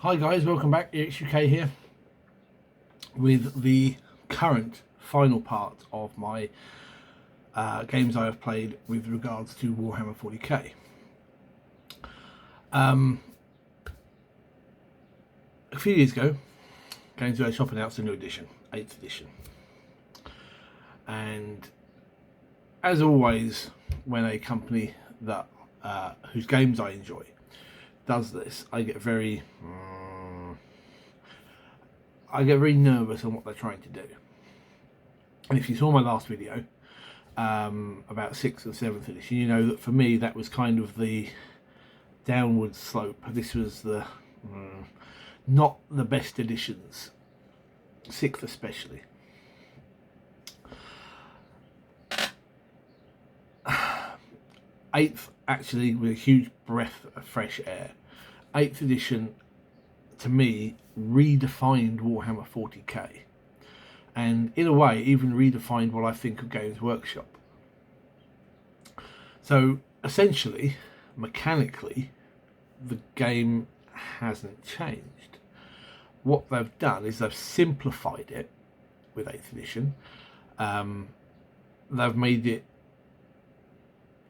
Hi guys, welcome back. EXUK here with the current final part of my games I have played with regards to Warhammer 40k. A few years ago, Games Workshop shop announced a new edition, 8th edition. And as always, when a company that whose games I enjoy does this, I get very nervous on what they're trying to do. And if you saw my last video about 6th and 7th edition, you know that for me that was kind of the downward slope. This was the not the best editions, 6th especially. 8th actually with a huge breath of fresh air. 8th edition to me redefined Warhammer 40k, and in a way even redefined what I think of Games Workshop. So essentially, mechanically, the game hasn't changed. What they've done is they've simplified it with 8th edition. They've made it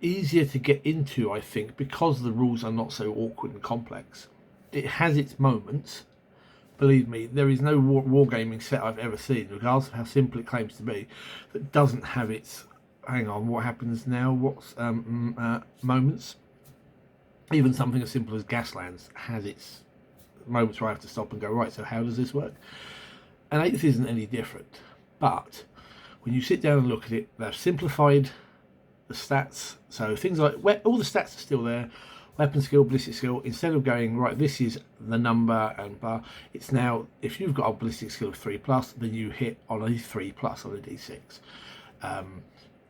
easier to get into, I think, because the rules are not so awkward and complex. It has its moments. Believe me, there is no wargaming set I've ever seen, regardless of how simple it claims to be, that doesn't have its hang on, what happens now, what's moments. Even something as simple as Gaslands has its moments where I have to stop and go, right, so how does this work? And 8th isn't any different. But when you sit down and look at it, they've simplified the stats. So things like, all the stats are still there. Weapon skill, ballistic skill, instead of going, right, this is the number and bar, it's now, if you've got a ballistic skill of 3+, then you hit on a 3+ on a d6.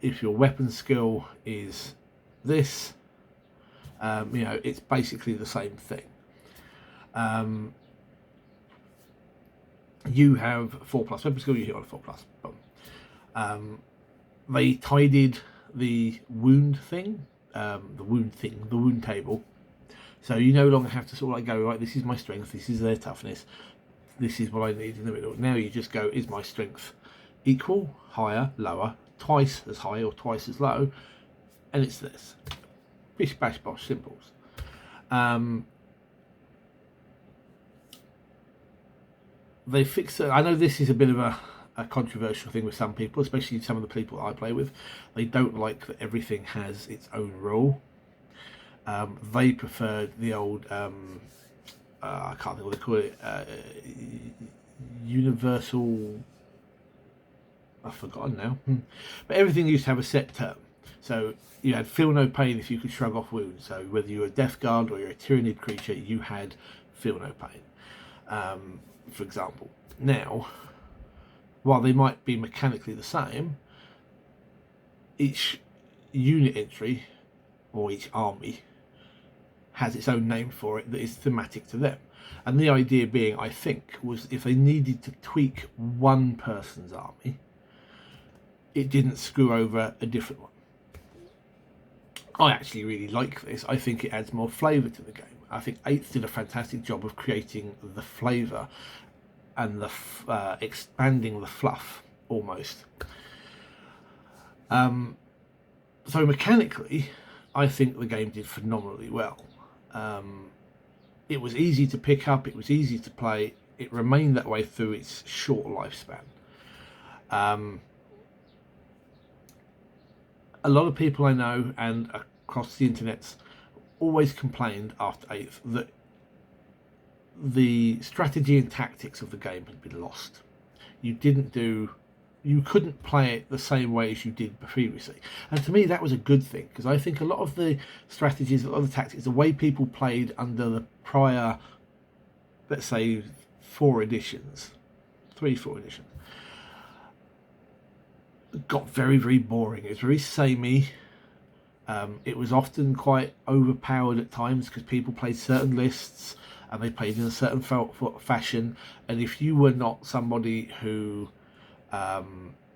If your weapon skill is this, you know, it's basically the same thing. You have 4+ weapon skill, you hit on a 4+. Boom. They tidied the wound thing, the wound table. So you no longer have to sort of like go, right, this is my strength, this is their toughness, this is what I need in the middle. Now you just go, is my strength equal, higher, lower, twice as high or twice as low, and it's this. Bish bash bosh, simples. They fix it. I know this is a bit of a controversial thing with some people, especially some of the people I play with. They don't like that everything has its own rule. They preferred the old I can't think what they call it, universal, I've forgotten now, but everything used to have a set term. So you had feel no pain if you could shrug off wounds. So whether you were a Death Guard or you're a Tyrannid creature, you had feel no pain, for example. Now, while they might be mechanically the same, each unit entry or each army has its own name for it that is thematic to them. And the idea being, I think, was if they needed to tweak one person's army, it didn't screw over a different one. I actually really like this. I think it adds more flavour to the game. I think 8th did a fantastic job of creating the flavour and the expanding the fluff almost. So mechanically, I think the game did phenomenally well. It was easy to pick up, it was easy to play, it remained that way through its short lifespan. A lot of people I know and across the internet always complained after 8th that the strategy and tactics of the game had been lost. You couldn't play it the same way as you did previously. And to me that was a good thing, because I think a lot of the strategies, a lot of the tactics, the way people played under the prior, let's say 4 editions, 3-4 editions, got very, very boring. It was very samey. It was often quite overpowered at times because people played certain lists and they played in a certain fashion, and if you were not somebody who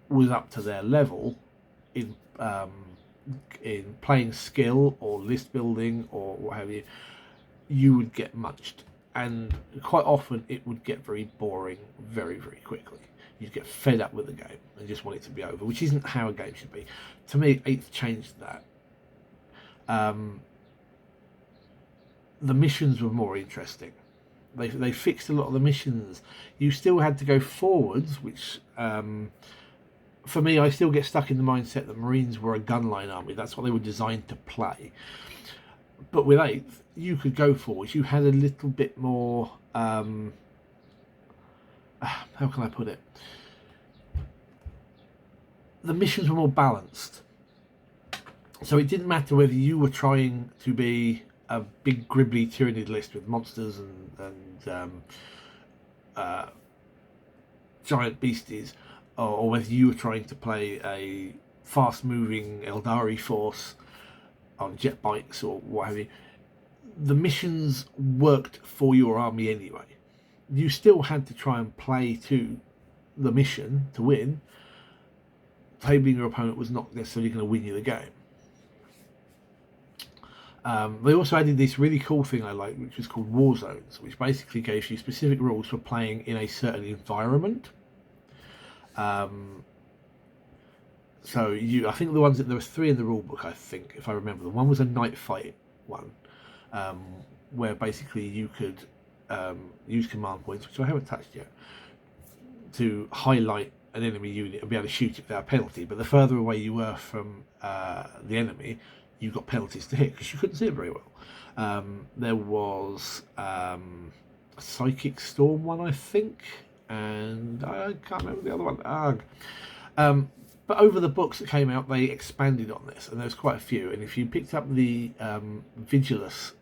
was up to their level in playing skill or list building or what have you, you would get munched. and quite often it would get very boring very, very quickly. You'd get fed up with the game and just want it to be over, which isn't how a game should be. To me, 8th changed that. The missions were more interesting. They fixed a lot of the missions. You still had to go forwards, which for me, I still get stuck in the mindset that Marines were a gunline army. That's what they were designed to play. But with 8th, you could go forwards. You had a little bit more, how can I put it? The missions were more balanced. So it didn't matter whether you were trying to be a big gribbly tyrannid list with monsters and giant beasties, or whether you were trying to play a fast-moving Eldari force on jet bikes or what have you. The missions worked for your army anyway. You still had to try and play to the mission to win. Tabling your opponent was not necessarily going to win you the game. They also added this really cool thing I like, which was called war zones, which basically gave you specific rules for playing in a certain environment. So I think the ones that there was 3 in the rule book, I think, if I remember. The one was a night fight one, where basically you could use command points, which I haven't touched yet, to highlight an enemy unit and be able to shoot it without penalty. But the further away you were from the enemy, you got penalties to hit because you couldn't see it very well. There was a Psychic Storm one, I think, and I can't remember the other one. But over the books that came out, they expanded on this, and there's quite a few. And if you picked up the Vigilus,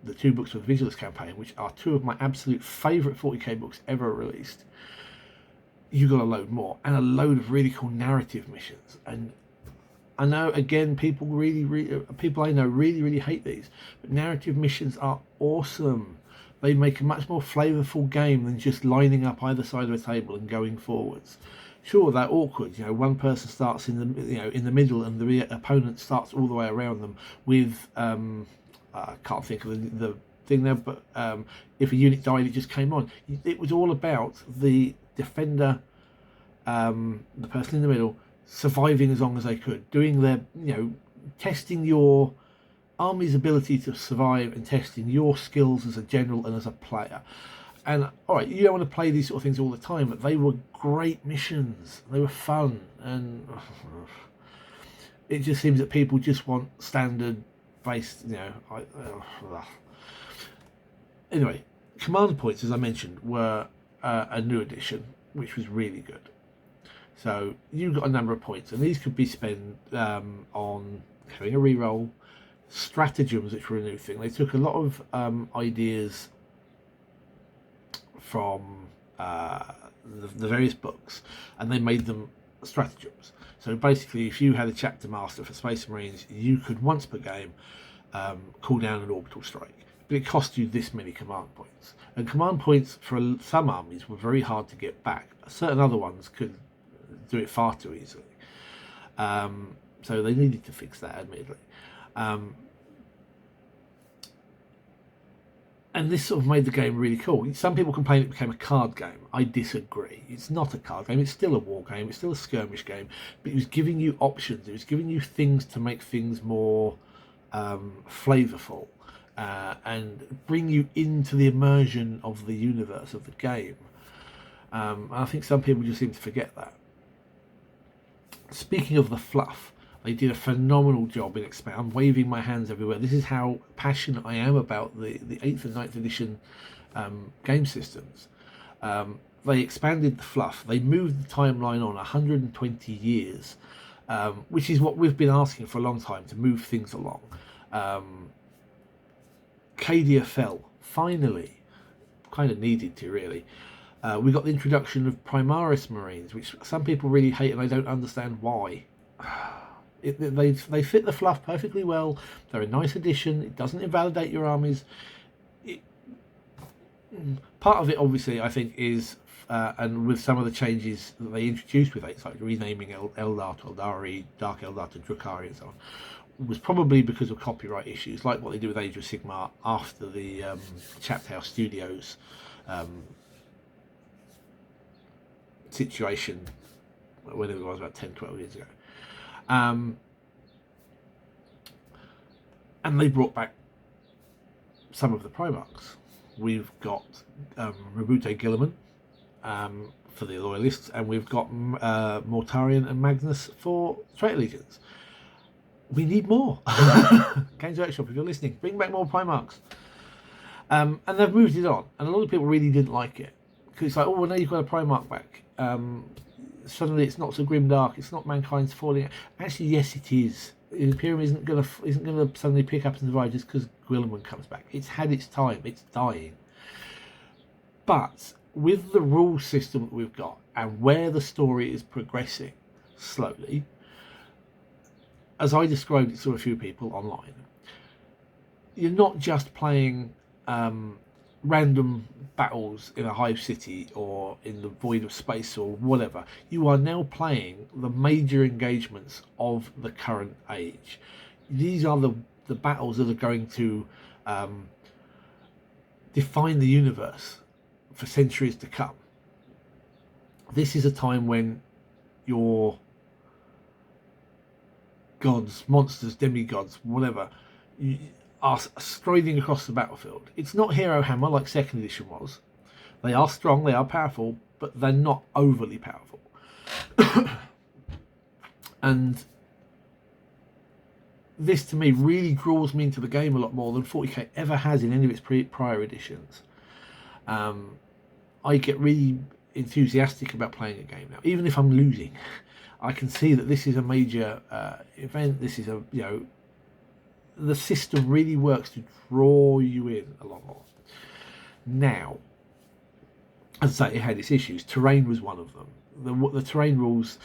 the 2 books for the Vigilus campaign, which are 2 of my absolute favourite 40k books ever released, you got a load more, and a load of really cool narrative missions. And I know, again, people I know really hate these, but narrative missions are awesome. They make a much more flavourful game than just lining up either side of a table and going forwards. Sure, they're awkward. One person starts in the middle, and the opponent starts all the way around them with I can't think of the thing there, but if a unit died, it just came on. It was all about the defender, the person in the middle, surviving as long as they could, doing their, testing your army's ability to survive and testing your skills as a general and as a player. And all right, you don't want to play these sort of things all the time, but they were great missions. They were fun, and it just seems that people just want standard based, Anyway, command points, as I mentioned, were a new addition, which was really good. So you got a number of points, and these could be spent on having a reroll, stratagems, which were a new thing. They took a lot of ideas from the various books, and they made them stratagems. So basically, if you had a chapter master for Space Marines, you could once per game call down an orbital strike, but it cost you this many command points. And command points for some armies were very hard to get back. Certain other ones could do it far too easily. So they needed to fix that, admittedly. And this sort of made the game really cool. Some people complain it became a card game. I disagree. It's not a card game. It's still a war game. It's still a skirmish game. But it was giving you options. It was giving you things to make things more flavourful and bring you into the immersion of the universe of the game. I think some people just seem to forget that. Speaking of the fluff, they did a phenomenal job in expand. I'm waving my hands everywhere. This is how passionate I am about the 8th and 9th edition game systems. They expanded the fluff. They moved the timeline on 120 years, which is what we've been asking for a long time, to move things along. Cadia fell, finally. Kind of needed to, really. We got the introduction of Primaris Marines, which some people really hate, and I don't understand why. They fit the fluff perfectly well. They're a nice addition. It doesn't invalidate your armies. Part of it, obviously, I think, is, and with some of the changes that they introduced with 8, like renaming Eldar to Eldari, Dark Eldar to Drukhari, and so on, was probably because of copyright issues, like what they do with Age of Sigmar after the Chapter House Studios situation, whenever it was, about 10-12 years ago. And they brought back some of the Primarchs. We've got Rabute Guilliman for the Loyalists, and we've got Mortarion and Magnus for Traitor Legions. We need more. Games Workshop, if you're listening, bring back more Primarchs. And they've moved it on, and a lot of people really didn't like it, because it's like, oh, well, now you've got a Primarch back. Suddenly it's not so grimdark, it's not mankind's falling. Actually, yes, it is. Imperium isn't gonna suddenly pick up and survive just because Guilliman comes back. It's had its time, it's dying. But with the rule system that we've got, and where the story is progressing slowly, as I described it to a few people online, you're not just playing random battles in a hive city or in the void of space or whatever. You are now playing the major engagements of the current age. These are the battles that are going to define the universe for centuries to come. This is a time when your gods, monsters, demigods, whatever, are striding across the battlefield. It's not Hero Hammer like 2nd edition was. They are strong, they are powerful, but they're not overly powerful. And this, to me, really draws me into the game a lot more than 40k ever has in any of its prior editions. I get really enthusiastic about playing a game now, even if I'm losing. I can see that this is a major event. This is the system really works to draw you in a lot more. Now, as I say, it had its issues. Terrain was one of them. The terrain rules,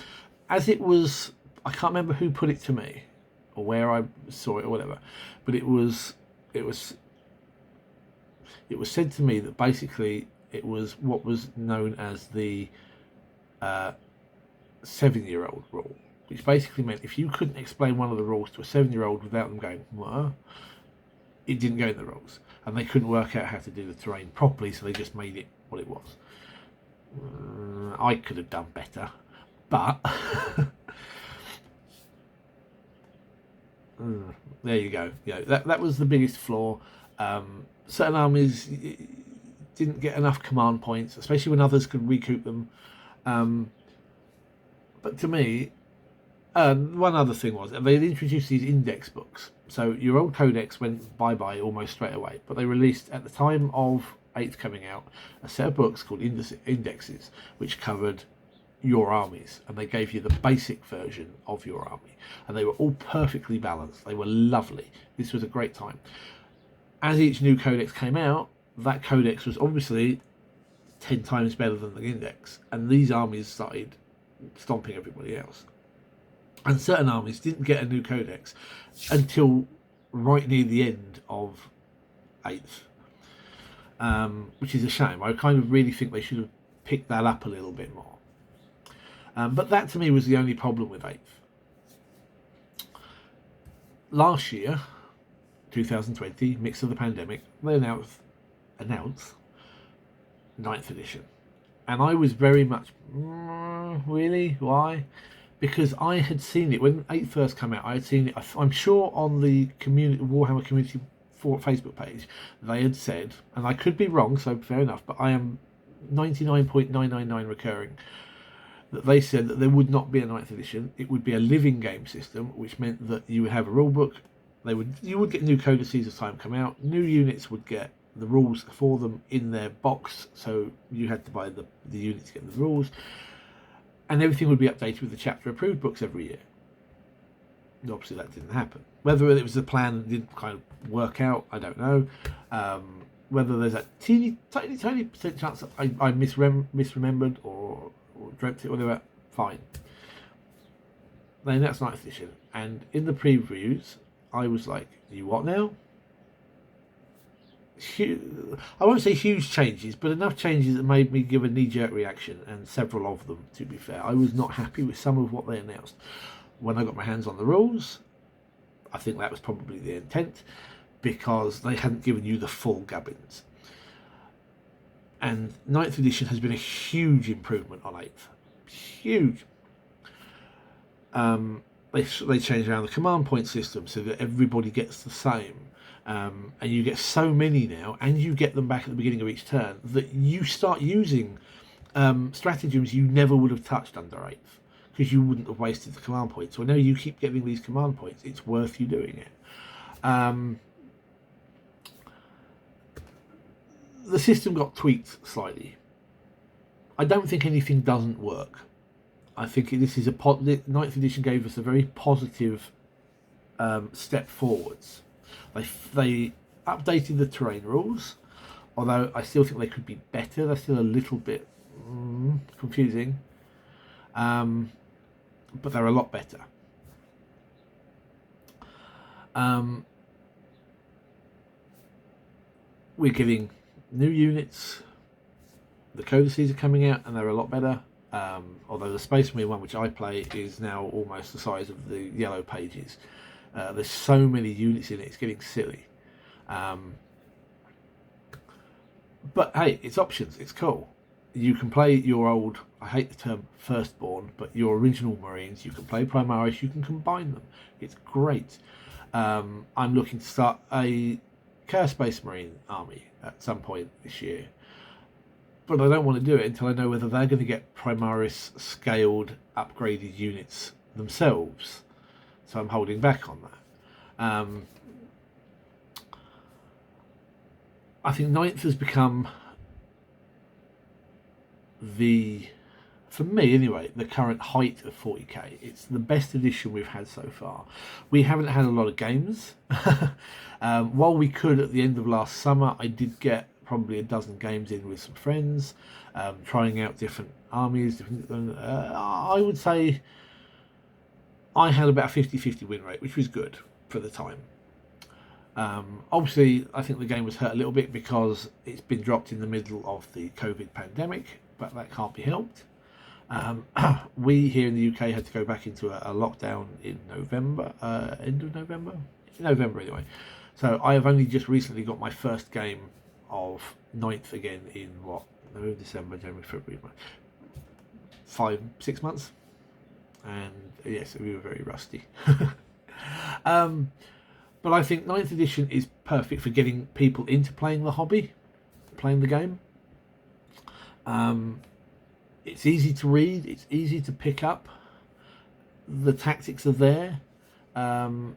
as it was, I can't remember who put it to me or where I saw it or whatever, but it was said to me that basically it was what was known as the 7-year-old rule, which basically meant if you couldn't explain one of the rules to a 7-year-old without them going, what? It didn't go in the rules, and they couldn't work out how to do the terrain properly, so they just made it what it was. I could have done better, but there you go. That was the biggest flaw. Certain armies didn't get enough command points, especially when others could recoup them. But to me, one other thing was they'd introduced these index books. So your old codex went bye-bye almost straight away, but they released, at the time of 8th coming out, a set of books called indexes, which covered your armies, and they gave you the basic version of your army, and they were all perfectly balanced. They were lovely. This was a great time. As each new codex came out, that codex was obviously 10 times better than the index, and these armies started stomping everybody else. And certain armies didn't get a new codex until right near the end of 8th, which is a shame. I kind of really think they should have picked that up a little bit more. But that to me was the only problem with 8th. Last year, 2020, mix of the pandemic, they announced 9th edition. And I was very much, really? Why? Because I had seen it when 8th first came out. I had seen it, I'm sure, on the Warhammer community Facebook page. They had said, and I could be wrong, so fair enough, but I am 99.999 recurring, that they said that there would not be a 9th edition. It would be a living game system, which meant that you would have a rule book. You would get new codices as time come out. New units would get the rules for them in their box, so you had to buy the units to get the rules, and everything would be updated with the chapter approved books every year. And obviously that didn't happen. Whether it was a plan that didn't kind of work out, I don't know. Whether there's a tiny percent chance that I misremembered or dreamt it, whatever, fine. Then that's 9th edition, and in the previews I was like, you what now? I won't say huge changes, but enough changes that made me give a knee-jerk reaction, and several of them, to be fair. I was not happy with some of what they announced. When I got my hands on the rules, I think that was probably the intent, because they hadn't given you the full gubbins. And 9th edition has been a huge improvement on 8th. Huge. They changed around the command point system so that everybody gets the same. And you get so many now, and you get them back at the beginning of each turn, that you start using stratagems you never would have touched under 8th, because you wouldn't have wasted the command points. So now you keep getting these command points, it's worth you doing it. The system got tweaked slightly. I don't think anything doesn't work. I think this is 9th edition gave us a very positive step forwards. They updated the terrain rules, although I still think they could be better. They're still a little bit confusing, but they're a lot better. We're getting new units. The codices are coming out, and they're a lot better. Although the Space Marine one, which I play, is now almost the size of the yellow pages. There's so many units in it, it's getting silly. But hey, it's options, it's cool. You can play your old, I hate the term firstborn, but your original Marines. You can play Primaris, you can combine them. It's great. I'm looking to start a Chaos Space Marine army at some point this year. But I don't want to do it until I know whether they're going to get Primaris scaled, upgraded units themselves. So I'm holding back on that. I think 9th has become for me anyway, the current height of 40k. It's the best edition we've had so far. We haven't had a lot of games. While we could at the end of last summer, I did get probably a dozen games in with some friends, trying out different armies. I would say I had about a 50-50 win rate, which was good for the time. Obviously, I think the game was hurt a little bit because it's been dropped in the middle of the COVID pandemic, but that can't be helped. We here in the UK had to go back into a lockdown in November, end of November? November anyway. So I have only just recently got my first game of 9th again in November, December, January, February, 5-6 months. And yes, we were very rusty. But I think 9th edition is perfect for getting people into playing the hobby, playing the game. It's easy to read, it's easy to pick up. The tactics are there, regardless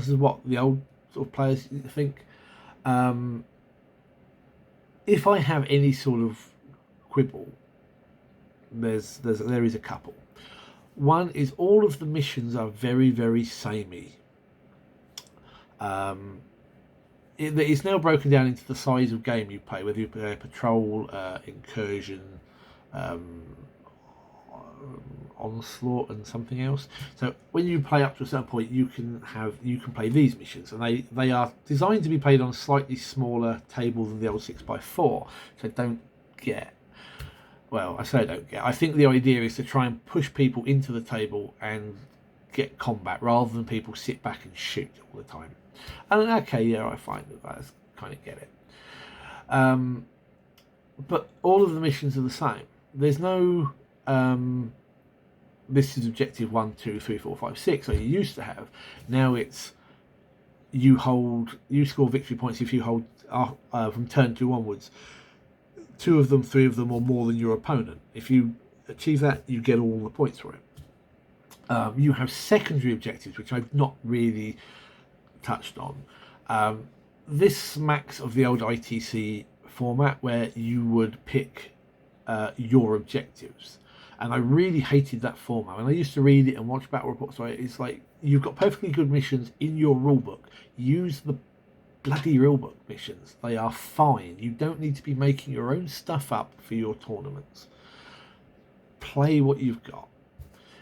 of what the old sort of players think. If I have any sort of quibble, there is a couple. One is all of the missions are very, very samey. It's now broken down into the size of game you play, whether you play a patrol, incursion, onslaught, and something else. So when you play up to a certain point, you can play these missions, and they are designed to be played on a slightly smaller table than the old 6x4. So don't get. Well, I say I don't get. I think the idea is to try and push people into the table and get combat rather than people sit back and shoot all the time. And okay, yeah, I find that I kind of get it. But all of the missions are the same. There's no this is objective 1, 2, 3, 4, 5, 6 like you used to have. Now it's you score victory points if you hold from turn 2 onwards, 2 of them, 3 of them, or more than your opponent. If you achieve that, you get all the points for it. You have secondary objectives, which I've not really touched on. This smacks of the old ITC format where you would pick your objectives, and I really hated that format. When I used to read it and watch battle reports, right, it's like you've got perfectly good missions in your rulebook. Use the bloody rulebook missions. They are fine. You don't need to be making your own stuff up for your tournaments. Play what you've got.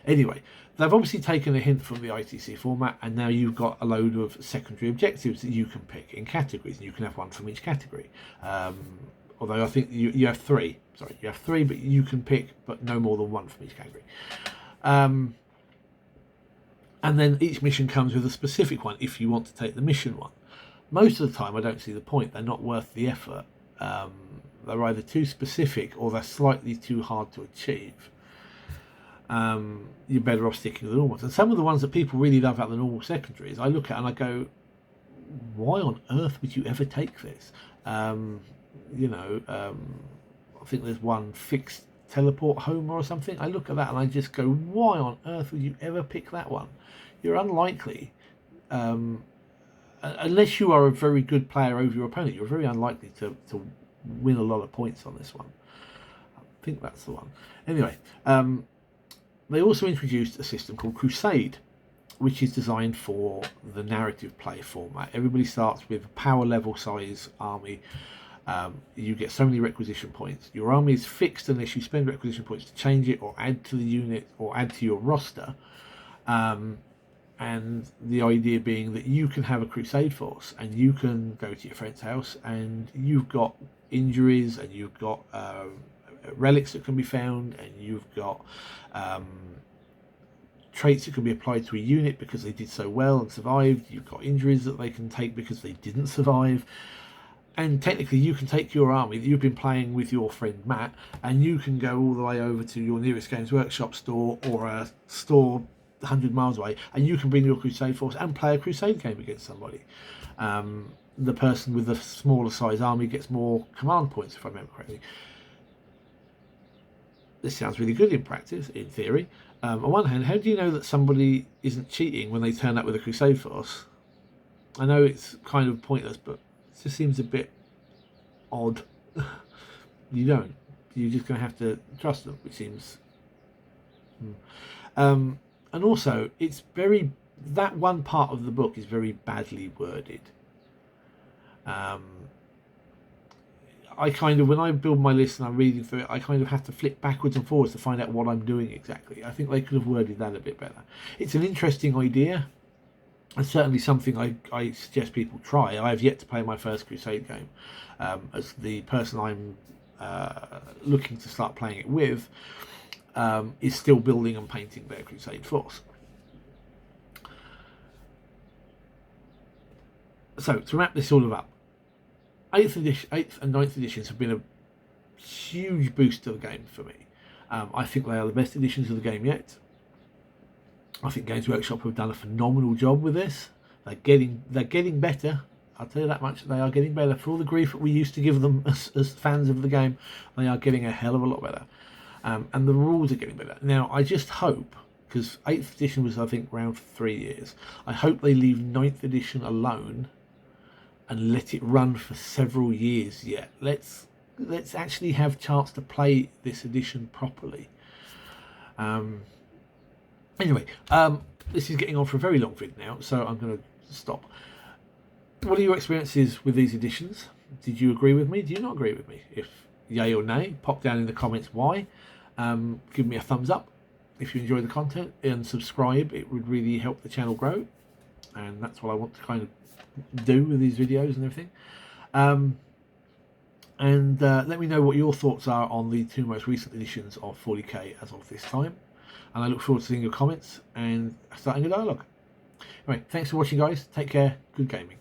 Anyway, they've obviously taken a hint from the ITC format, and now you've got a load of secondary objectives that you can pick in categories, and you can have one from each category. Although I think you have 3. Sorry, you have 3, but you can pick but no more than 1 from each category. And then each mission comes with a specific one if you want to take the mission one. Most of the time I don't see the point. They're not worth the effort. They're either too specific or they're slightly too hard to achieve. You're better off sticking with the normal ones. And some of the ones that people really love about the normal secondaries, I look at and I go, why on earth would you ever take this? I think there's one fixed teleport home or something. I look at that and I just go, why on earth would you ever pick that one? You're unlikely, unless you are a very good player over your opponent, you're very unlikely to win a lot of points on this one. I think that's the one. Anyway, they also introduced a system called Crusade, which is designed for the narrative play format. Everybody starts with a power level size army. You get so many requisition points. Your army is fixed unless you spend requisition points to change it or add to the unit or add to your roster. And the idea being that you can have a Crusade force and you can go to your friend's house and you've got injuries and you've got relics that can be found and you've got traits that can be applied to a unit because they did so well and survived. You've got injuries that they can take because they didn't survive. And technically you can take your army that you've been playing with your friend Matt and you can go all the way over to your nearest Games Workshop store or a store 100 miles away and you can bring your Crusade force and play a Crusade game against somebody. The person with the smaller size army gets more command points, if I remember correctly. This sounds really good in practice, in theory. On one hand, how do you know that somebody isn't cheating when they turn up with a Crusade force? I know it's kind of pointless, but it just seems a bit odd. You don't. You're just going to have to trust them, which seems... and also, it's very... That one part of the book is very badly worded. I kind of, when I build my list and I'm reading through it, I kind of have to flip backwards and forwards to find out what I'm doing exactly. I think they could have worded that a bit better. It's an interesting idea, and certainly something I suggest people try. I have yet to play my first Crusade game. As the person I'm looking to start playing it with is still building and painting their Crusade force. So, to wrap this all up, 8th and 9th editions have been a huge boost to the game for me. I think they are the best editions of the game yet. I think Games Workshop have done a phenomenal job with this. They're getting better. I'll tell you that much. They are getting better. For all the grief that we used to give them as fans of the game, they are getting a hell of a lot better. And the rules are getting better. Now, I just hope, because 8th edition was, I think, around for 3 years, I hope they leave 9th edition alone and let it run for several years yet. Let's actually have a chance to play this edition properly. Anyway, this is getting on for a very long vid now, so I'm going to stop. What are your experiences with these editions? Did you agree with me? Do you not agree with me? If yay or nay, pop down in the comments why. Give me a thumbs up if you enjoy the content and subscribe. It would really help the channel grow, and that's what I want to kind of do with these videos and everything. Let me know what your thoughts are on the 2 most recent editions of 40k as of this time, and I look forward to seeing your comments and starting a dialogue. Anyway, thanks for watching, guys. Take care. Good gaming.